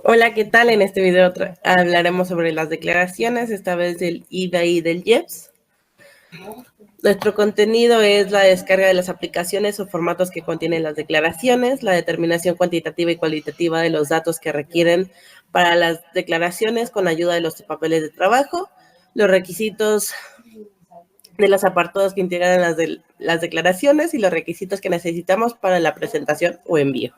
Hola, ¿qué tal? En este video hablaremos sobre las declaraciones, esta vez del IVA y del IEPS. Nuestro contenido es la descarga de las aplicaciones o formatos que contienen las declaraciones, la determinación cuantitativa y cualitativa de los datos que requieren para las declaraciones con ayuda de los papeles de trabajo, los requisitos de los apartados que integran las declaraciones y los requisitos que necesitamos para la presentación o envío.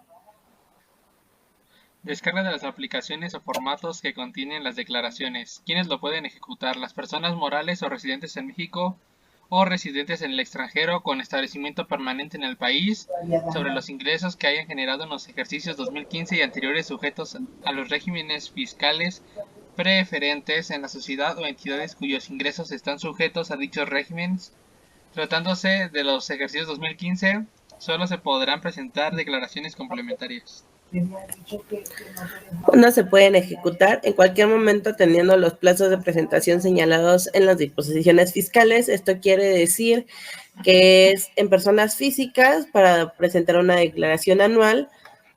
Descarga de las aplicaciones o formatos que contienen las declaraciones. ¿Quiénes lo pueden ejecutar? Las personas morales o residentes en México o residentes en el extranjero con establecimiento permanente en el país, sobre los ingresos que hayan generado en los ejercicios 2015 y anteriores sujetos a los regímenes fiscales preferentes en la sociedad o entidades cuyos ingresos están sujetos a dichos regímenes. Tratándose de los ejercicios 2015, solo se podrán presentar declaraciones complementarias. ¿Cuándo se pueden ejecutar? En cualquier momento, teniendo los plazos de presentación señalados en las disposiciones fiscales. Esto quiere decir que es en personas físicas para presentar una declaración anual.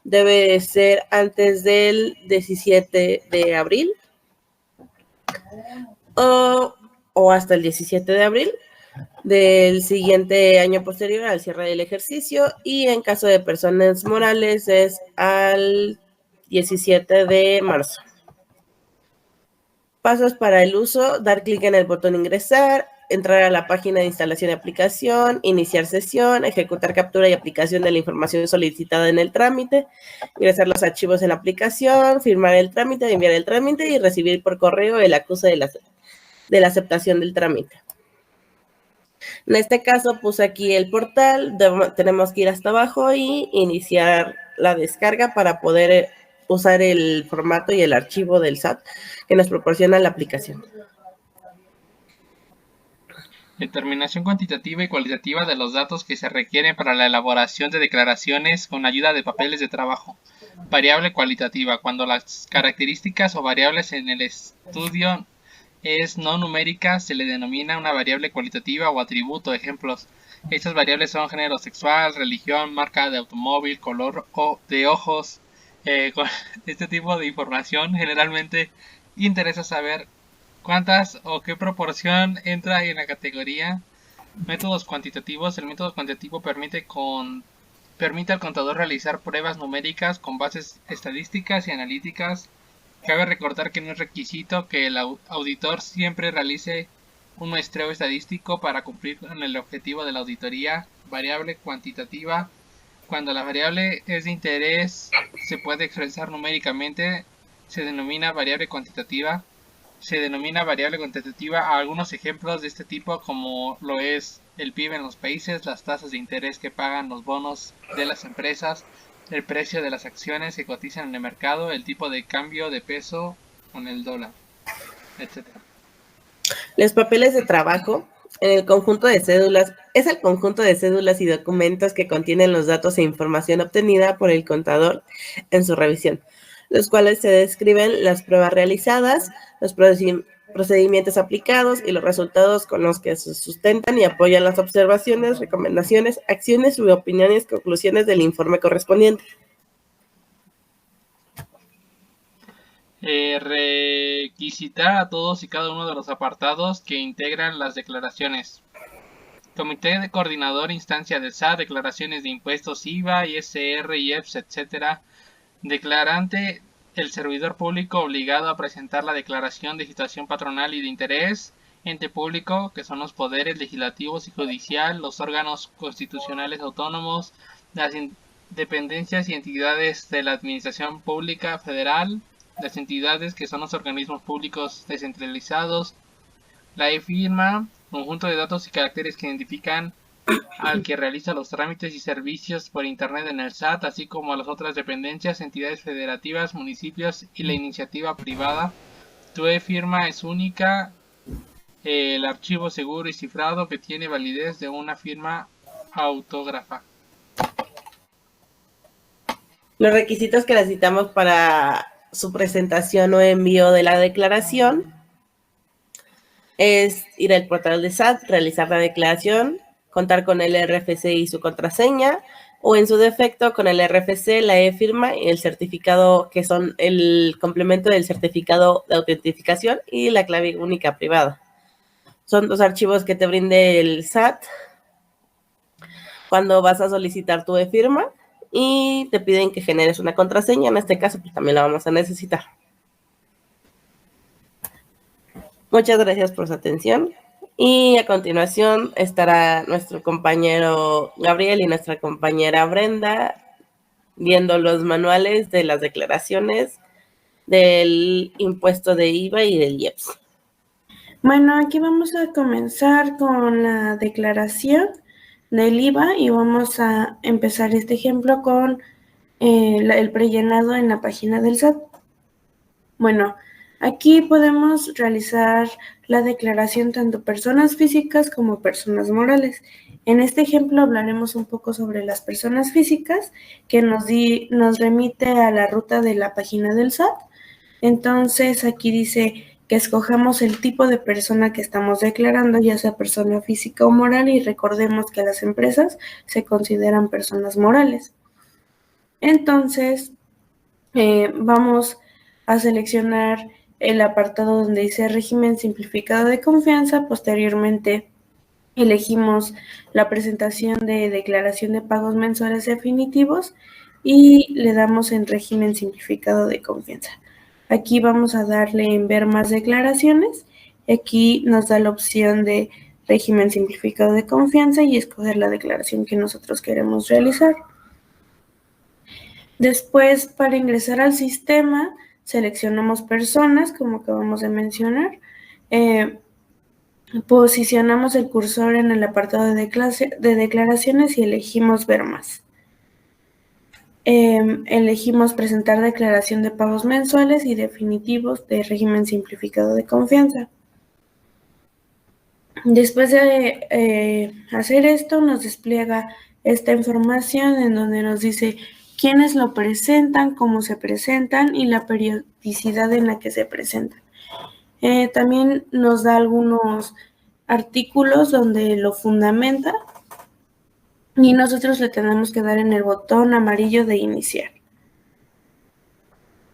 Debe ser antes del 17 de abril o hasta el 17 de abril del siguiente año posterior al cierre del ejercicio, y en caso de personas morales es al 17 de marzo. Pasos para el uso: dar clic en el botón ingresar, entrar a la página de instalación de aplicación, iniciar sesión, ejecutar captura y aplicación de la información solicitada en el trámite, ingresar los archivos en la aplicación, firmar el trámite, enviar el trámite y recibir por correo el acuse de la aceptación del trámite. En este caso puse aquí el portal, tenemos que ir hasta abajo y iniciar la descarga para poder usar el formato y el archivo del SAT que nos proporciona la aplicación. Determinación cuantitativa y cualitativa de los datos que se requieren para la elaboración de declaraciones con ayuda de papeles de trabajo. Variable cualitativa: cuando las características o variables en el estudio es no numérica, se le denomina una variable cualitativa o atributo. Ejemplos: estas variables son género sexual, religión, marca de automóvil, color de ojos. Con este tipo de información generalmente interesa saber cuántas o qué proporción entra en la categoría. Métodos cuantitativos: el método cuantitativo permite al contador realizar pruebas numéricas con bases estadísticas y analíticas. Cabe recordar que no es requisito que el auditor siempre realice un muestreo estadístico para cumplir con el objetivo de la auditoría. Variable cuantitativa: cuando la variable es de interés, se puede expresar numéricamente, se denomina variable cuantitativa. Se denomina variable cuantitativa a algunos ejemplos de este tipo, como lo es el PIB en los países, las tasas de interés que pagan los bonos de las empresas, el precio de las acciones que cotizan en el mercado, el tipo de cambio de peso con el dólar, etc. Los papeles de trabajo en el conjunto de cédulas es el conjunto de cédulas y documentos que contienen los datos e información obtenida por el contador en su revisión, los cuales se describen las pruebas realizadas, los procedimientos aplicados y los resultados con los que se sustentan y apoyan las observaciones, recomendaciones, acciones u opiniones, conclusiones del informe correspondiente. Requisitar a todos y cada uno de los apartados que integran las declaraciones. Comité de coordinador, instancia del SAT, declaraciones de impuestos, IVA, ISR, IEPS, etc. Declarante: el servidor público obligado a presentar la declaración de situación patronal y de interés. Ente público, que son los poderes legislativos y judicial, los órganos constitucionales autónomos, las dependencias y entidades de la administración pública federal, las entidades que son los organismos públicos descentralizados. La e-firma: conjunto de datos y caracteres que identifican al que realiza los trámites y servicios por internet en el SAT, así como a las otras dependencias, entidades federativas, municipios y la iniciativa privada. Tu e-firma es única, el archivo seguro y cifrado que tiene validez de una firma autógrafa. Los requisitos que necesitamos para su presentación o envío de la declaración es ir al portal de SAT, realizar la declaración, contar con el RFC y su contraseña, o en su defecto con el RFC, la e-firma y el certificado, que son el complemento del certificado de autentificación y la clave única privada. Son 2 archivos que te brinde el SAT cuando vas a solicitar tu e-firma y te piden que generes una contraseña. En este caso, pues también la vamos a necesitar. Muchas gracias por su atención. Y a continuación estará nuestro compañero Gabriel y nuestra compañera Brenda viendo los manuales de las declaraciones del impuesto de IVA y del IEPS. Bueno, aquí vamos a comenzar con la declaración del IVA y vamos a empezar este ejemplo con el prellenado en la página del SAT. Bueno, aquí podemos realizar la declaración tanto personas físicas como personas morales. En este ejemplo hablaremos un poco sobre las personas físicas, que nos remite a la ruta de la página del SAT. Entonces aquí dice que escojamos el tipo de persona que estamos declarando, ya sea persona física o moral, y recordemos que las empresas se consideran personas morales. Entonces vamos a seleccionar el apartado donde dice régimen simplificado de confianza. Posteriormente elegimos la presentación de declaración de pagos mensuales definitivos y le damos en régimen simplificado de confianza. Aquí vamos a darle en ver más declaraciones. Aquí nos da la opción de régimen simplificado de confianza y escoger la declaración que nosotros queremos realizar. Después, para ingresar al sistema, seleccionamos personas, como acabamos de mencionar. Posicionamos el cursor en el apartado de declaraciones y elegimos ver más. Elegimos presentar declaración de pagos mensuales y definitivos de régimen simplificado de confianza. Después de hacer esto, nos despliega esta información en donde nos dice quiénes lo presentan, cómo se presentan y la periodicidad en la que se presentan. También nos da algunos artículos donde lo fundamenta y nosotros le tenemos que dar en el botón amarillo de iniciar.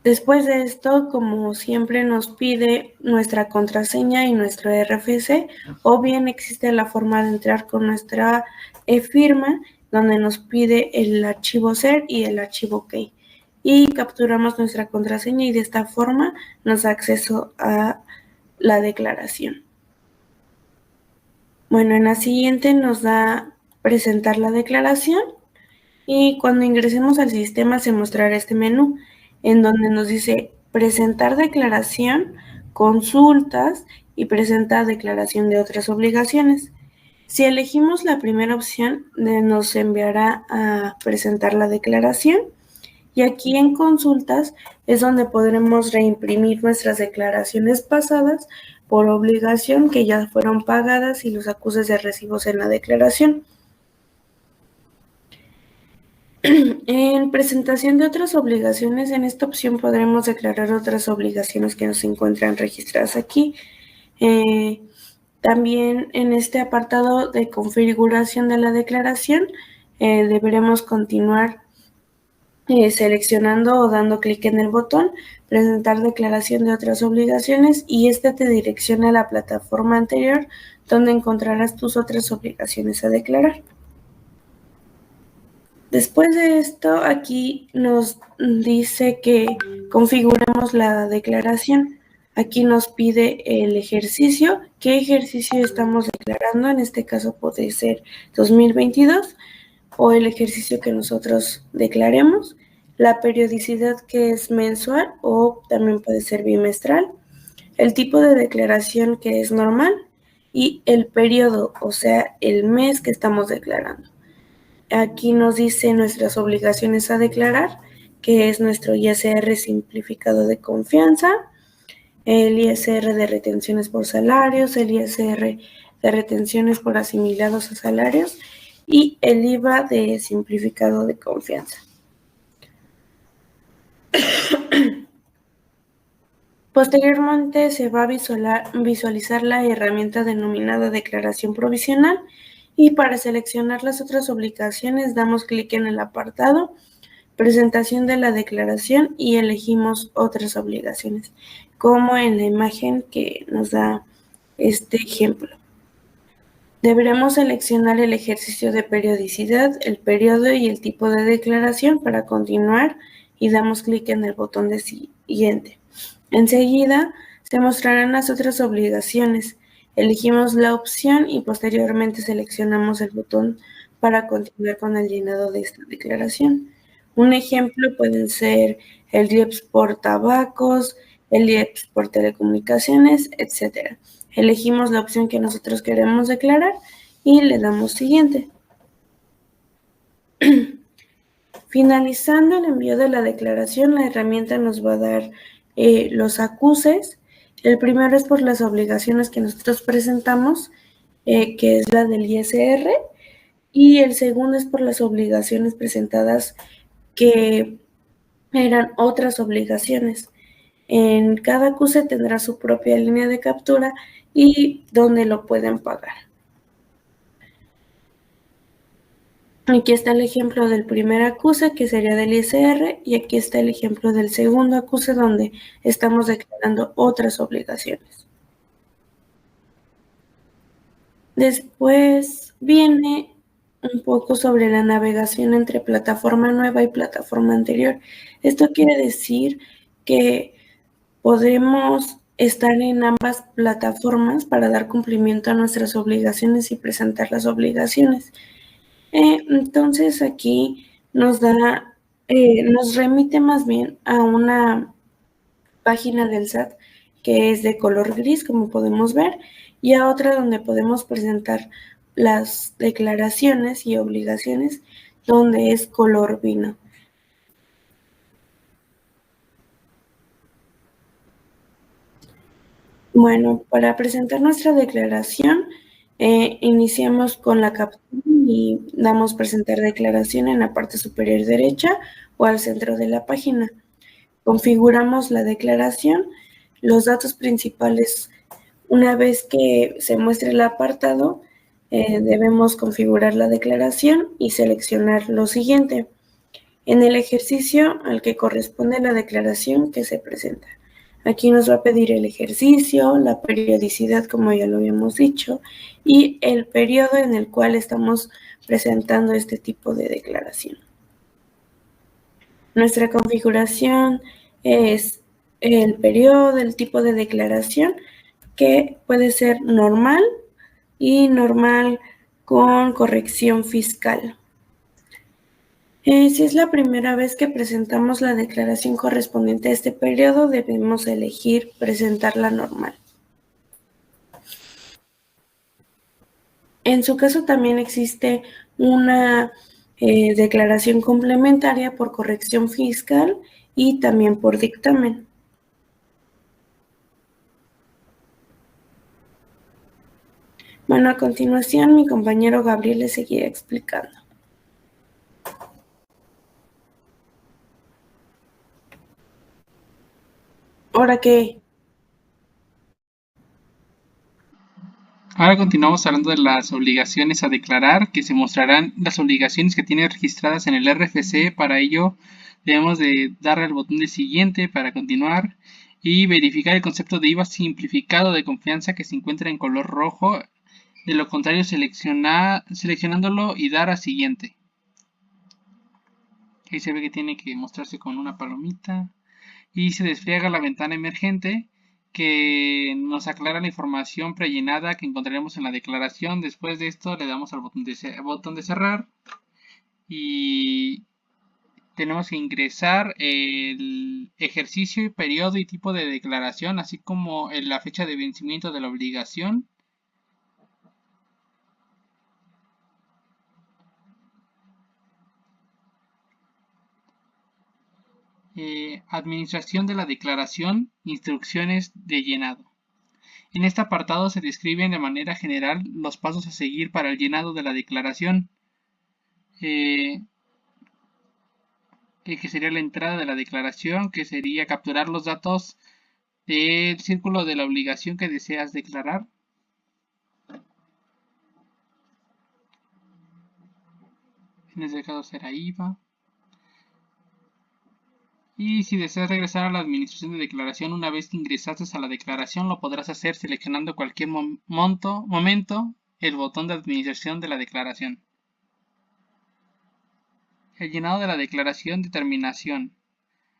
Después de esto, como siempre, nos pide nuestra contraseña y nuestro RFC, o bien existe la forma de entrar con nuestra e-firma, donde nos pide el archivo SER y el archivo key. Y capturamos nuestra contraseña y de esta forma nos da acceso a la declaración. Bueno, en la siguiente nos da presentar la declaración y cuando ingresemos al sistema se mostrará este menú en donde nos dice presentar declaración, consultas y presentar declaración de otras obligaciones. Si elegimos la primera opción, nos enviará a presentar la declaración y aquí en consultas es donde podremos reimprimir nuestras declaraciones pasadas por obligación que ya fueron pagadas y los acuses de recibos en la declaración. En presentación de otras obligaciones, en esta opción podremos declarar otras obligaciones que nos encuentran registradas aquí. También en este apartado de configuración de la declaración, deberemos continuar seleccionando o dando clic en el botón presentar declaración de otras obligaciones y este te direcciona a la plataforma anterior donde encontrarás tus otras obligaciones a declarar. Después de esto, aquí nos dice que configuramos la declaración. Aquí nos pide el ejercicio, qué ejercicio estamos declarando, en este caso puede ser 2022 o el ejercicio que nosotros declaremos, la periodicidad que es mensual o también puede ser bimestral, el tipo de declaración que es normal y el periodo, o sea, el mes que estamos declarando. Aquí nos dice nuestras obligaciones a declarar, que es nuestro ISR simplificado de confianza, el ISR de retenciones por salarios, el ISR de retenciones por asimilados a salarios y el IVA de simplificado de confianza. Posteriormente se va a visualizar la herramienta denominada declaración provisional Y para seleccionar las otras obligaciones, damos clic en el apartado Presentación de la declaración y elegimos otras obligaciones, como en la imagen que nos da este ejemplo. Deberemos seleccionar el ejercicio de periodicidad, el periodo y el tipo de declaración para continuar y damos clic en el botón de siguiente. Enseguida se mostrarán las otras obligaciones. Elegimos la opción y posteriormente seleccionamos el botón para continuar con el llenado de esta declaración. Un ejemplo pueden ser el IEPS por tabacos, el IEPS por telecomunicaciones, etc. Elegimos la opción que nosotros queremos declarar y le damos siguiente. Finalizando el envío de la declaración, la herramienta nos va a dar los acuses. El primero es por las obligaciones que nosotros presentamos, que es la del ISR, y el segundo es por las obligaciones presentadas que eran otras obligaciones. En cada acuse tendrá su propia línea de captura y donde lo pueden pagar. Aquí está el ejemplo del primer acuse, que sería del ISR, y aquí está el ejemplo del segundo acuse, donde estamos declarando otras obligaciones. Después viene un poco sobre la navegación entre plataforma nueva y plataforma anterior. Esto quiere decir que podemos estar en ambas plataformas para dar cumplimiento a nuestras obligaciones y presentar las obligaciones. Entonces aquí nos remite más bien a una página del SAT que es de color gris, como podemos ver, y a otra donde podemos presentar las declaraciones y obligaciones, donde es color vino. Bueno, para presentar nuestra declaración, iniciamos con la captura y damos presentar declaración en la parte superior derecha o al centro de la página. Configuramos la declaración, los datos principales. Una vez que se muestre el apartado, debemos configurar la declaración y seleccionar lo siguiente. En el ejercicio al que corresponde la declaración que se presenta. Aquí nos va a pedir el ejercicio, la periodicidad, como ya lo habíamos dicho, y el periodo en el cual estamos presentando este tipo de declaración. Nuestra configuración es el periodo, el tipo de declaración, que puede ser normal y normal con corrección fiscal. Si es la primera vez que presentamos la declaración correspondiente a este periodo, debemos elegir presentarla normal. En su caso también existe una declaración complementaria por corrección fiscal y también por dictamen. Bueno, a continuación mi compañero Gabriel le seguirá explicando. ¿Ahora qué? Ahora continuamos hablando de las obligaciones a declarar, que se mostrarán las obligaciones que tiene registradas en el RFC. Para ello debemos de darle al botón de siguiente para continuar y verificar el concepto de IVA simplificado de confianza que se encuentra en color rojo. De lo contrario, seleccionándolo y dar a siguiente. Ahí se ve que tiene que mostrarse con una palomita y se despliega la ventana emergente que nos aclara la información prellenada que encontraremos en la declaración. Después de esto le damos al botón de cerrar y tenemos que ingresar el ejercicio, periodo y tipo de declaración, así como la fecha de vencimiento de la obligación. Administración de la declaración, instrucciones de llenado. En este apartado se describen de manera general los pasos a seguir para el llenado de la declaración, que sería la entrada de la declaración, que sería capturar los datos del círculo de la obligación que deseas declarar. En este caso será IVA. Y si deseas regresar a la administración de declaración una vez que ingresaste a la declaración, lo podrás hacer seleccionando cualquier momento el botón de administración de la declaración. El llenado de la declaración de terminación.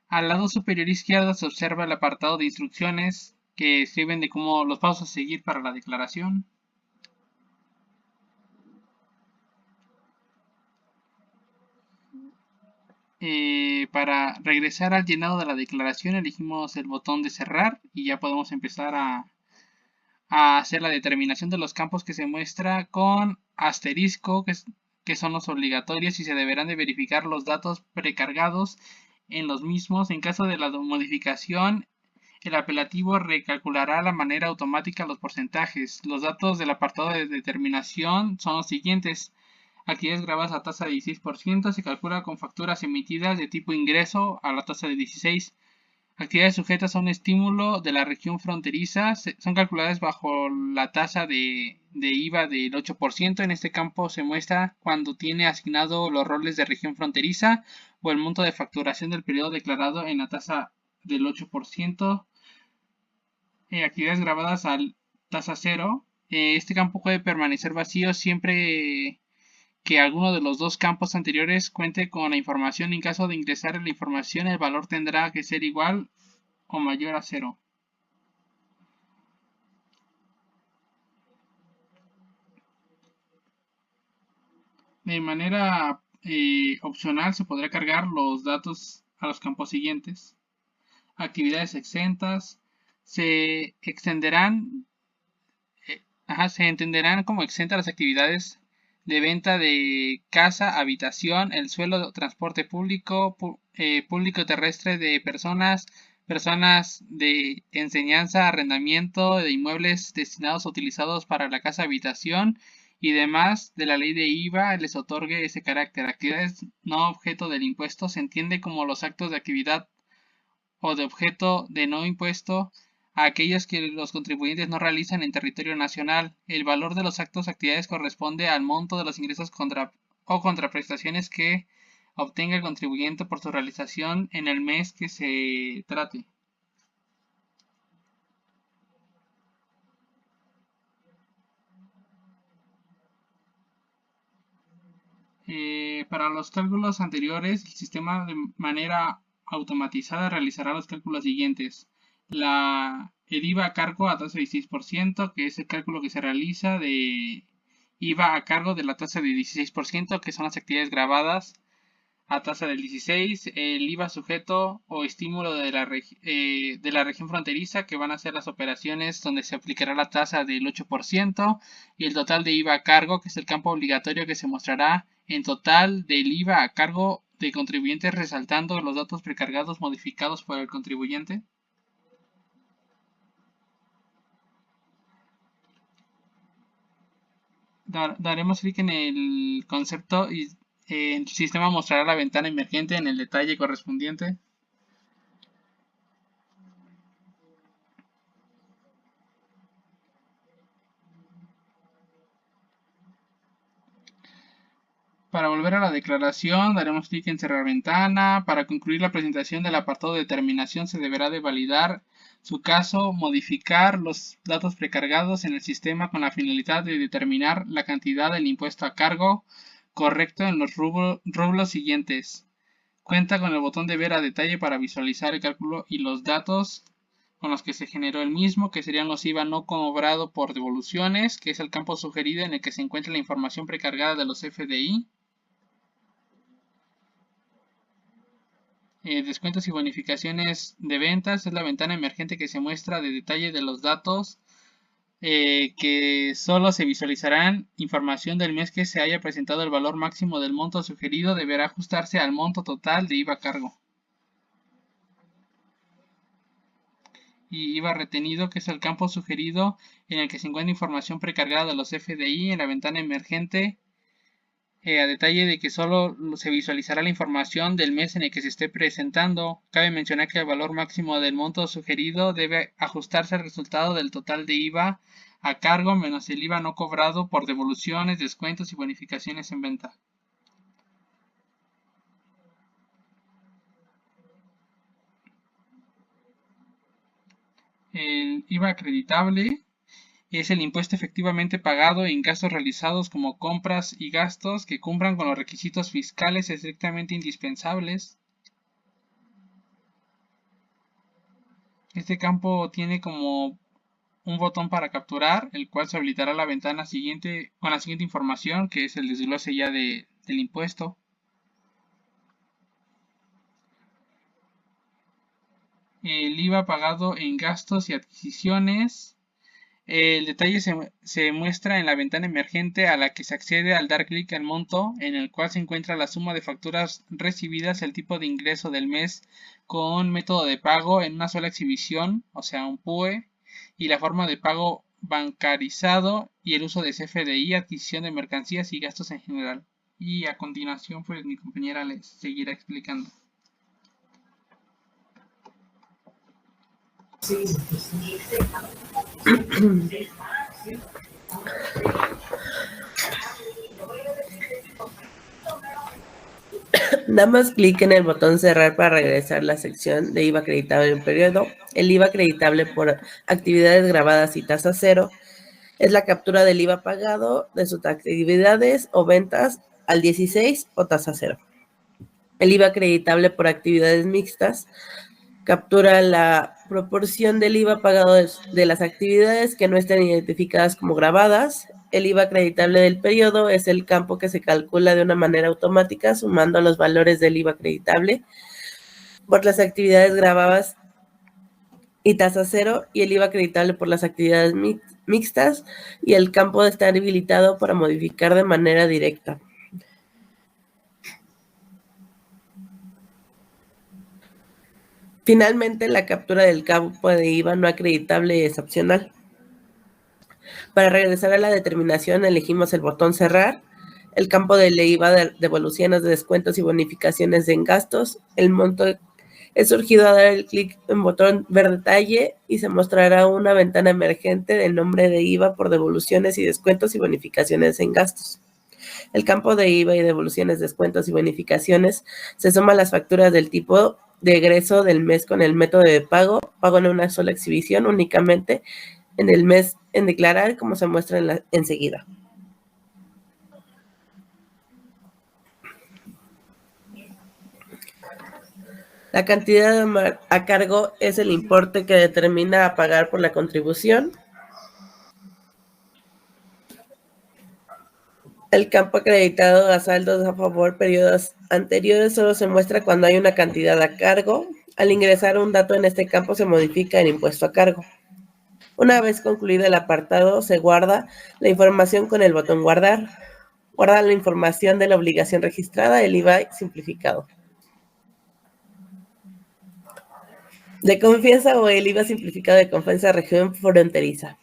Al lado superior izquierdo se observa el apartado de instrucciones que escriben de cómo los pasos a seguir para la declaración. Para regresar al llenado de la declaración elegimos el botón de cerrar y ya podemos empezar a hacer la determinación de los campos que se muestra con asterisco, que son los obligatorios y se deberán de verificar los datos precargados en los mismos. En caso de la modificación, el apelativo recalculará de manera automática los porcentajes. Los datos del apartado de determinación son los siguientes. Actividades grabadas a tasa de 16% se calcula con facturas emitidas de tipo ingreso a la tasa de 16%. Actividades sujetas a un estímulo de la región fronteriza son calculadas bajo la tasa de IVA del 8%. En este campo se muestra cuando tiene asignado los roles de región fronteriza o el monto de facturación del periodo declarado en la tasa del 8%. Actividades grabadas a tasa 0. Este campo puede permanecer vacío siempre que alguno de los dos campos anteriores cuente con la información. En caso de ingresar la información, el valor tendrá que ser igual o mayor a 0. De manera opcional se podrá cargar los datos a los campos siguientes. Actividades exentas se entenderán como exentas las actividades de venta de casa, habitación, el suelo, transporte público, público terrestre de personas de enseñanza, arrendamiento de inmuebles destinados o utilizados para la casa, habitación y demás de la ley de IVA les otorgue ese carácter. Actividades no objeto del impuesto se entiende como los actos de actividad o de objeto de no impuesto a aquellos que los contribuyentes no realizan en territorio nacional. El valor de los actos o actividades corresponde al monto de los ingresos o contraprestaciones que obtenga el contribuyente por su realización en el mes que se trate. Para los cálculos anteriores, el sistema de manera automatizada realizará los cálculos siguientes. El IVA a cargo a tasa de 16%, que es el cálculo que se realiza de IVA a cargo de la tasa de 16%, que son las actividades grabadas a tasa del 16%, el IVA sujeto o estímulo de la región fronteriza, que van a ser las operaciones donde se aplicará la tasa del 8%, y el total de IVA a cargo, que es el campo obligatorio que se mostrará en total del IVA a cargo de contribuyentes, resaltando los datos precargados modificados por el contribuyente. Daremos clic en el concepto y el sistema mostrará la ventana emergente en el detalle correspondiente. Para volver a la declaración, daremos clic en cerrar ventana. Para concluir la presentación del apartado de determinación, se deberá de validar su caso, modificar los datos precargados en el sistema con la finalidad de determinar la cantidad del impuesto a cargo correcto en los rubros siguientes. Cuenta con el botón de ver a detalle para visualizar el cálculo y los datos con los que se generó el mismo, que serían los IVA no cobrado por devoluciones, que es el campo sugerido en el que se encuentra la información precargada de los FDI. Descuentos y bonificaciones de ventas es la ventana emergente que se muestra de detalle de los datos que solo se visualizarán información del mes que se haya presentado. El valor máximo del monto sugerido deberá ajustarse al monto total de IVA a cargo y IVA retenido, que es el campo sugerido en el que se encuentra información precargada de los FDI en la ventana emergente a detalle de que solo se visualizará la información del mes en el que se esté presentando. Cabe mencionar que el valor máximo del monto sugerido debe ajustarse al resultado del total de IVA a cargo menos el IVA no cobrado por devoluciones, descuentos y bonificaciones en venta. El IVA acreditable es el impuesto efectivamente pagado en gastos realizados como compras y gastos que cumplan con los requisitos fiscales estrictamente indispensables. Este campo tiene como un botón para capturar, el cual se habilitará la ventana siguiente con la siguiente información, que es el desglose ya del impuesto. El IVA pagado en gastos y adquisiciones. El detalle se muestra en la ventana emergente a la que se accede al dar clic al monto, en el cual se encuentra la suma de facturas recibidas, el tipo de ingreso del mes con método de pago en una sola exhibición, o sea, un PUE, y la forma de pago bancarizado y el uso de CFDI, adquisición de mercancías y gastos en general. Y a continuación, pues mi compañera les seguirá explicando. Damos clic en el botón cerrar para regresar a la sección de IVA acreditable en periodo. El IVA acreditable por actividades grabadas y tasa cero es la captura del IVA pagado de sus actividades o ventas al 16 o tasa cero. El IVA acreditable por actividades mixtas captura la proporción del IVA pagado de las actividades que no estén identificadas como grabadas. El IVA acreditable del periodo es el campo que se calcula de una manera automática sumando los valores del IVA acreditable por las actividades grabadas y tasa cero, y el IVA acreditable por las actividades mixtas, y el campo está habilitado para modificar de manera directa. Finalmente, la captura del campo de IVA no acreditable es opcional. Para regresar a la determinación, elegimos el botón cerrar, el campo del IVA de devoluciones de descuentos y bonificaciones en gastos, el monto es surgido a dar el clic en botón ver detalle y se mostrará una ventana emergente del nombre de IVA por devoluciones y descuentos y bonificaciones en gastos. El campo de IVA y devoluciones, descuentos y bonificaciones se suma a las facturas del tipo de egreso del mes con el método de pago en una sola exhibición únicamente en el mes en declarar, como se muestra enseguida. La cantidad a cargo es el importe que determina a pagar por la contribución. El campo acreditado a saldos a favor periodos anteriores solo se muestra cuando hay una cantidad a cargo. Al ingresar un dato en este campo se modifica el impuesto a cargo. Una vez concluido el apartado, se guarda la información con el botón guardar. Guarda la información de la obligación registrada, el IVA simplificado. De confianza o el IVA simplificado de confianza región fronteriza.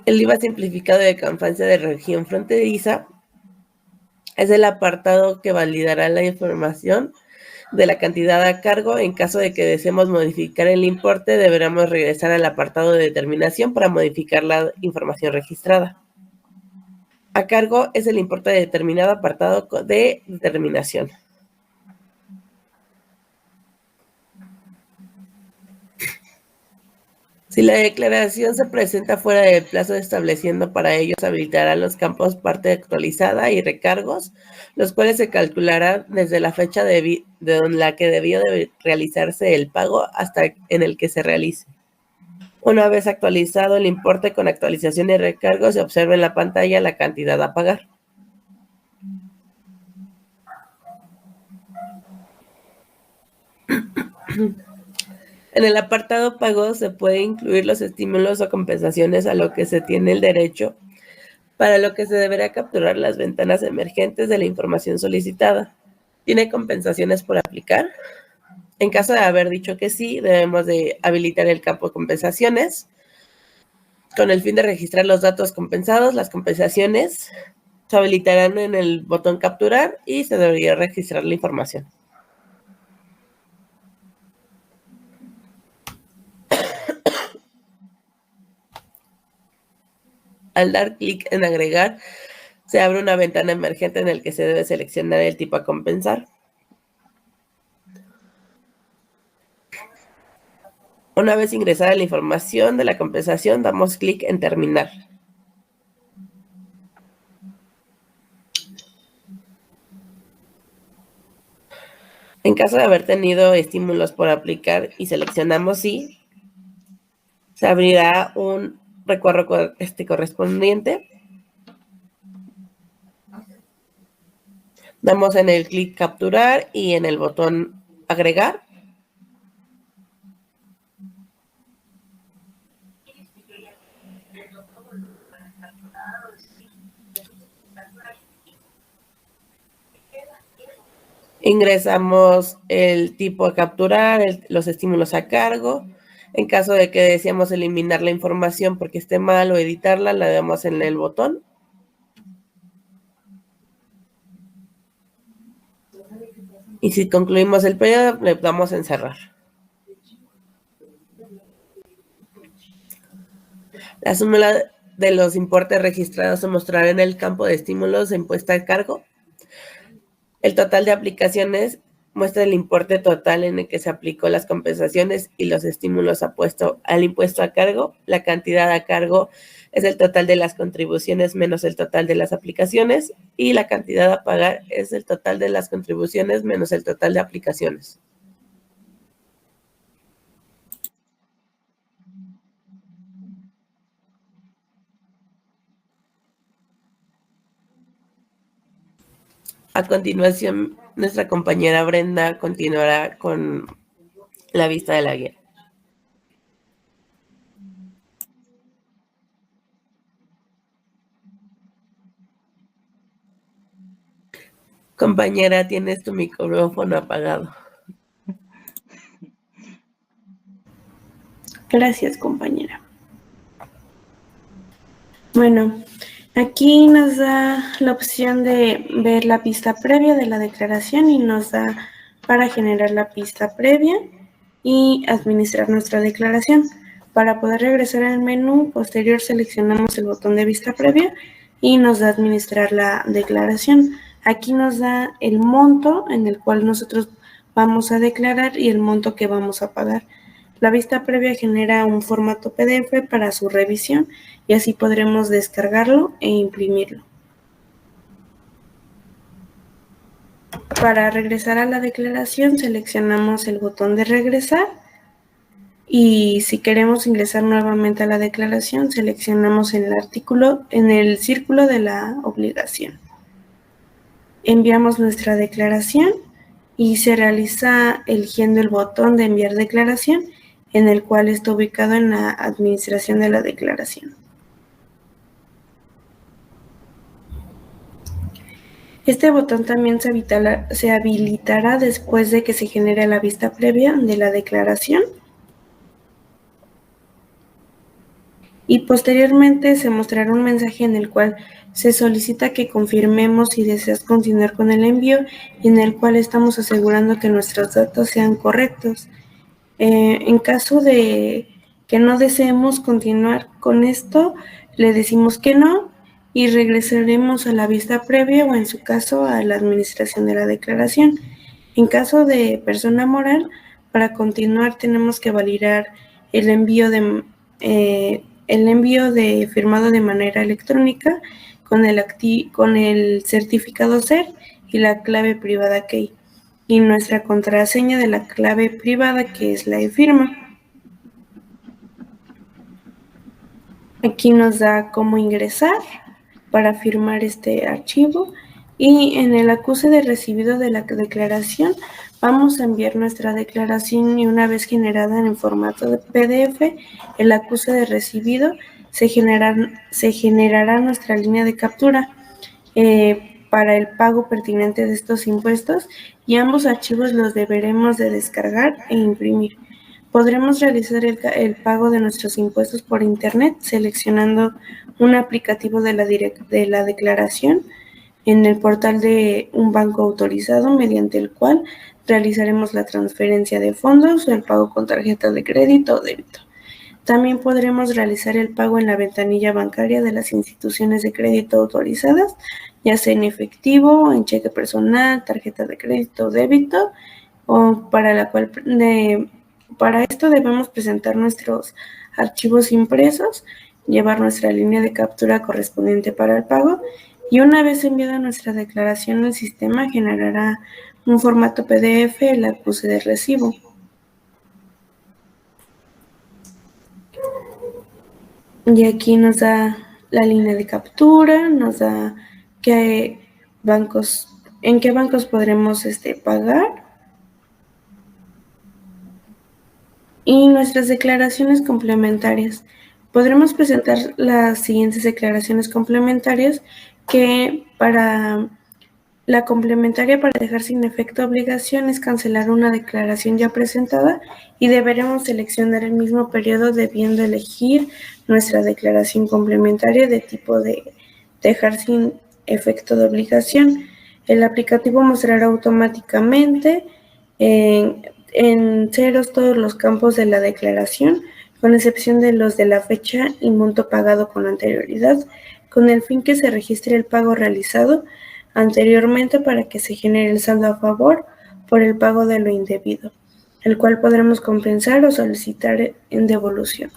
El IVA simplificado de confianza de región fronteriza es el apartado que validará la información de la cantidad a cargo. En caso de que deseemos modificar el importe, deberemos regresar al apartado de determinación para modificar la información registrada. A cargo es el importe de determinado apartado de determinación. Si la declaración se presenta fuera del plazo estableciendo para ello, se habilitarán los campos parte actualizada y recargos, los cuales se calcularán desde la fecha de la que debió de realizarse el pago hasta en el que se realice. Una vez actualizado el importe con actualización y recargos, se observa en la pantalla la cantidad a pagar. En el apartado pago se puede incluir los estímulos o compensaciones a lo que se tiene el derecho, para lo que se deberá capturar las ventanas emergentes de la información solicitada. ¿Tiene compensaciones por aplicar? En caso de haber dicho que sí, debemos de habilitar el campo compensaciones con el fin de registrar los datos compensados. Las compensaciones se habilitarán en el botón capturar y se debería registrar la información. Al dar clic en agregar, se abre una ventana emergente en la que se debe seleccionar el tipo a compensar. Una vez ingresada la información de la compensación, damos clic en terminar. En caso de haber tenido estímulos por aplicar y seleccionamos sí, se abrirá un recuadro correspondiente. Damos en el clic capturar y en el botón agregar. Ingresamos el tipo a capturar, los estímulos a cargo. En caso de que deseamos eliminar la información porque esté mal o editarla, la damos en el botón. Y si concluimos el periodo, le damos en cerrar. La suma de los importes registrados se mostrará en el campo de estímulos en puesta a cargo. El total de aplicaciones muestra el importe total en el que se aplicó las compensaciones y los estímulos apuesto al impuesto a cargo. La cantidad a cargo es el total de las contribuciones menos el total de las aplicaciones y la cantidad a pagar es el total de las contribuciones menos el total de aplicaciones. A continuación, nuestra compañera Brenda continuará con la vista de la guía. Compañera, tienes tu micrófono apagado. Gracias, compañera. Bueno, aquí nos da la opción de ver la pista previa de la declaración y nos da para generar la pista previa y administrar nuestra declaración. Para poder regresar al menú posterior seleccionamos el botón de vista previa y nos da administrar la declaración. Aquí nos da el monto en el cual nosotros vamos a declarar y el monto que vamos a pagar. La vista previa genera un formato PDF para su revisión y así podremos descargarlo e imprimirlo. Para regresar a la declaración seleccionamos el botón de regresar y si queremos ingresar nuevamente a la declaración seleccionamos en el círculo de la obligación. Enviamos nuestra declaración y se realiza eligiendo el botón de enviar declaración en el cual está ubicado en la administración de la declaración. Este botón también se habilitará después de que se genere la vista previa de la declaración y posteriormente se mostrará un mensaje en el cual se solicita que confirmemos si deseas continuar con el envío y en el cual estamos asegurando que nuestros datos sean correctos. En caso de que no deseemos continuar con esto, le decimos que no y regresaremos a la vista previa o en su caso a la administración de la declaración. En caso de persona moral, para continuar tenemos que validar el envío de firmado de manera electrónica con el certificado SER y la clave privada key y nuestra contraseña de la clave privada que es la e-firma. Aquí nos da cómo ingresar para firmar este archivo y en el acuse de recibido de la declaración vamos a enviar nuestra declaración y una vez generada en formato de PDF, el acuse de recibido se generará nuestra línea de captura para el pago pertinente de estos impuestos y ambos archivos los deberemos de descargar e imprimir. Podremos realizar el pago de nuestros impuestos por internet seleccionando un aplicativo de la declaración en el portal de un banco autorizado mediante el cual realizaremos la transferencia de fondos o el pago con tarjeta de crédito o débito. También podremos realizar el pago en la ventanilla bancaria de las instituciones de crédito autorizadas, ya sea en efectivo, en cheque personal, tarjeta de crédito o débito, o para la cual Para esto debemos presentar nuestros archivos impresos, llevar nuestra línea de captura correspondiente para el pago y una vez enviada nuestra declaración, el sistema generará un formato PDF, el acuse de recibo. Y aquí nos da la línea de captura, nos da en qué bancos podremos pagar y nuestras declaraciones complementarias. Podremos presentar las siguientes declaraciones complementarias que para la complementaria para dejar sin efecto obligaciones cancelar una declaración ya presentada y deberemos seleccionar el mismo periodo debiendo elegir nuestra declaración complementaria de tipo de dejar sin efecto de obligación. El aplicativo mostrará automáticamente en ceros todos los campos de la declaración, con excepción de los de la fecha y monto pagado con anterioridad, con el fin que se registre el pago realizado anteriormente para que se genere el saldo a favor por el pago de lo indebido, el cual podremos compensar o solicitar en devolución.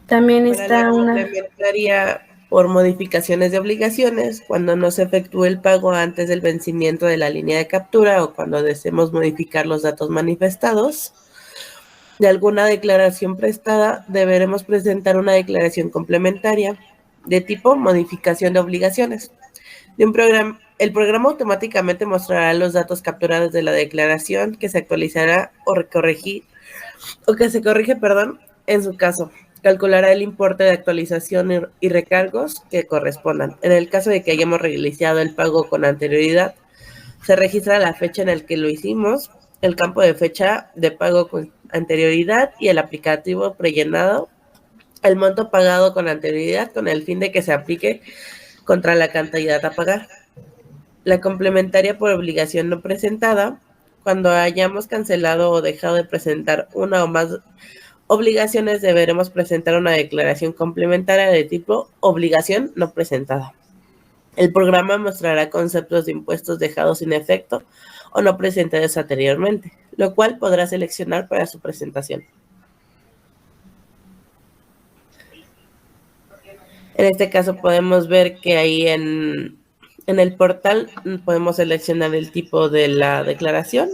También está una complementaria por modificaciones de obligaciones, cuando no se efectúe el pago antes del vencimiento de la línea de captura o cuando deseemos modificar los datos manifestados de alguna declaración prestada, deberemos presentar una declaración complementaria de tipo modificación de obligaciones. El programa automáticamente mostrará los datos capturados de la declaración que se actualizará que se corrige, en su caso. Calculará el importe de actualización y recargos que correspondan. En el caso de que hayamos realizado el pago con anterioridad, se registra la fecha en la que lo hicimos, el campo de fecha de pago con anterioridad y el aplicativo prellenado, el monto pagado con anterioridad con el fin de que se aplique contra la cantidad a pagar. La complementaria por obligación no presentada, cuando hayamos cancelado o dejado de presentar una o más obligaciones, deberemos presentar una declaración complementaria de tipo obligación no presentada. El programa mostrará conceptos de impuestos dejados sin efecto o no presentados anteriormente, lo cual podrá seleccionar para su presentación. En este caso podemos ver que ahí en el portal podemos seleccionar el tipo de la declaración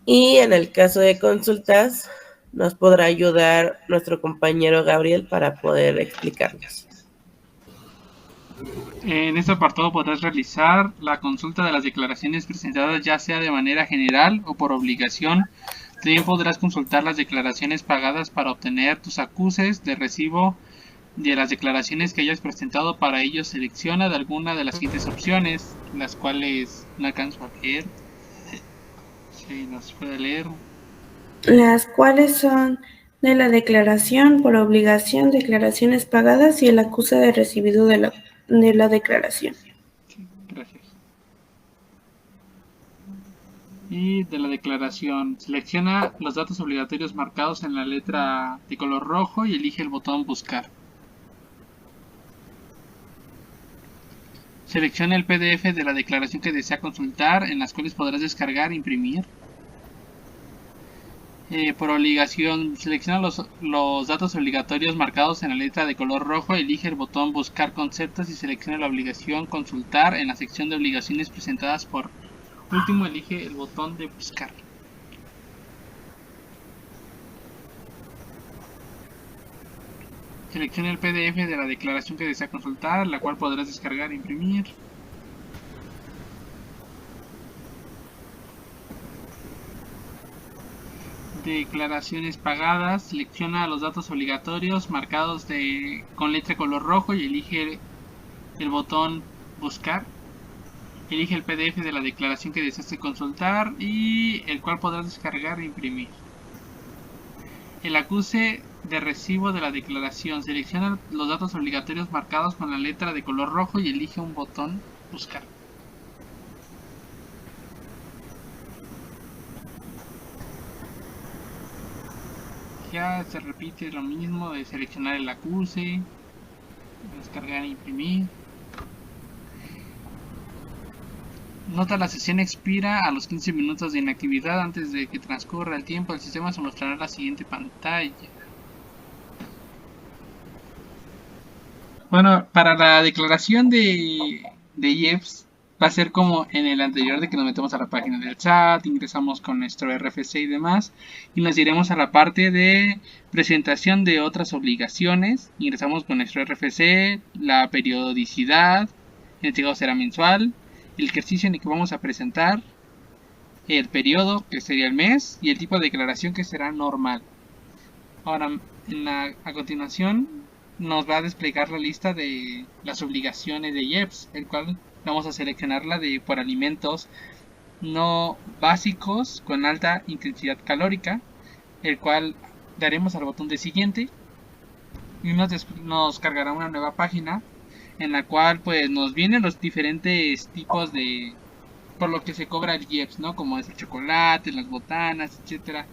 y en el caso de consultas nos podrá ayudar nuestro compañero Gabriel para poder explicarnos. En este apartado podrás realizar la consulta de las declaraciones presentadas ya sea de manera general o por obligación. También podrás consultar las declaraciones pagadas para obtener tus acuses de recibo de las declaraciones que hayas presentado. Para ello selecciona de alguna de las siguientes opciones, las cuales no alcanzo a leer. Si nos puede leer. Las cuales son de la declaración por obligación, declaraciones pagadas y el acuse de recibido de la declaración. Sí, gracias. Y de la declaración, selecciona los datos obligatorios marcados en la letra de color rojo y elige el botón buscar. Selecciona el PDF de la declaración que desea consultar, en las cuales podrás descargar e imprimir. Por obligación, selecciona los datos obligatorios marcados en la letra de color rojo, elige el botón buscar conceptos y selecciona la obligación consultar. En la sección de obligaciones presentadas por último, elige el botón de buscar. Selecciona el PDF de la declaración que desea consultar, la cual podrás descargar e imprimir. Declaraciones pagadas, selecciona los datos obligatorios marcados con letra color rojo y elige el botón buscar. Elige el PDF de la declaración que deseaste consultar y el cual podrás descargar e imprimir. El acuse de recibo de la declaración, selecciona los datos obligatorios marcados con la letra de color rojo y elige un botón buscar. Ya se repite lo mismo de seleccionar el acuse, descargar e imprimir. Nota: la sesión expira a los 15 minutos de inactividad. Antes de que transcurra el tiempo, el sistema se mostrará la siguiente pantalla. Bueno, para la declaración de IEPS va a ser como en el anterior, de que nos metemos a la página del SAT, ingresamos con nuestro RFC y demás, y nos iremos a la parte de presentación de otras obligaciones. Ingresamos con nuestro RFC, la periodicidad, en este caso será mensual, el ejercicio en el que vamos a presentar, el periodo, que sería el mes, y el tipo de declaración, que será normal. Ahora, a continuación, nos va a desplegar la lista de las obligaciones de IEPS, el cual vamos a seleccionarla por alimentos no básicos con alta intensidad calórica, el cual daremos al botón de siguiente y nos cargará una nueva página en la cual pues nos vienen los diferentes tipos de por lo que se cobra el IEPS, ¿no? Como es el chocolate, las botanas, etcétera.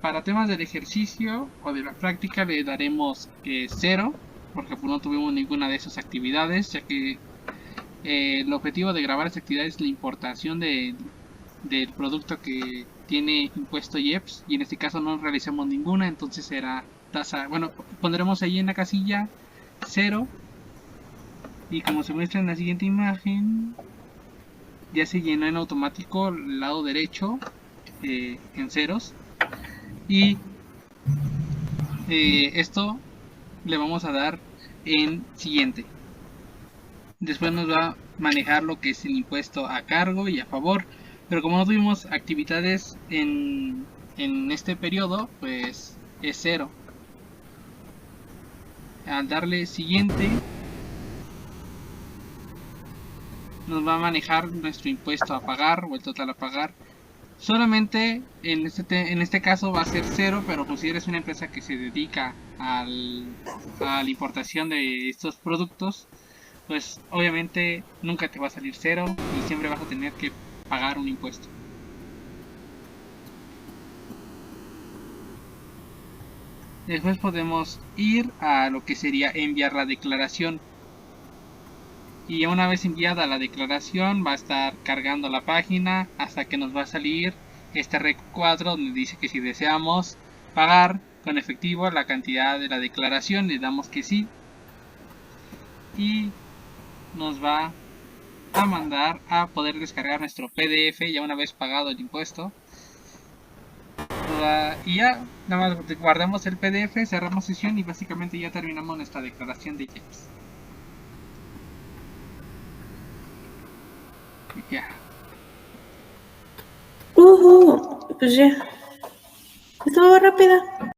Para temas del ejercicio o de la práctica le daremos 0, porque pues no tuvimos ninguna de esas actividades, ya que el objetivo de grabar esa actividad es la importación del producto que tiene impuesto IEPS, y en este caso no realizamos ninguna, entonces será tasa, bueno, pondremos ahí en la casilla 0, y como se muestra en la siguiente imagen, ya se llenó en automático el lado derecho en ceros, y esto le vamos a dar en siguiente. Después nos va a manejar lo que es el impuesto a cargo y a favor, pero como no tuvimos actividades en este periodo, pues es 0. Al darle siguiente, nos va a manejar nuestro impuesto a pagar o el total a pagar. Solamente en este caso va a ser 0, pero pues si eres una empresa que se dedica a la importación de estos productos, pues obviamente nunca te va a salir 0 y siempre vas a tener que pagar un impuesto. Después podemos ir a lo que sería enviar la declaración. Y una vez enviada la declaración va a estar cargando la página hasta que nos va a salir este recuadro donde dice que si deseamos pagar con efectivo la cantidad de la declaración, le damos que sí. Y nos va a mandar a poder descargar nuestro PDF ya una vez pagado el impuesto. Y ya nada más guardamos el PDF, cerramos sesión y básicamente ya terminamos nuestra declaración de IEPS. Ya. Pues ya. Estuvo rápida.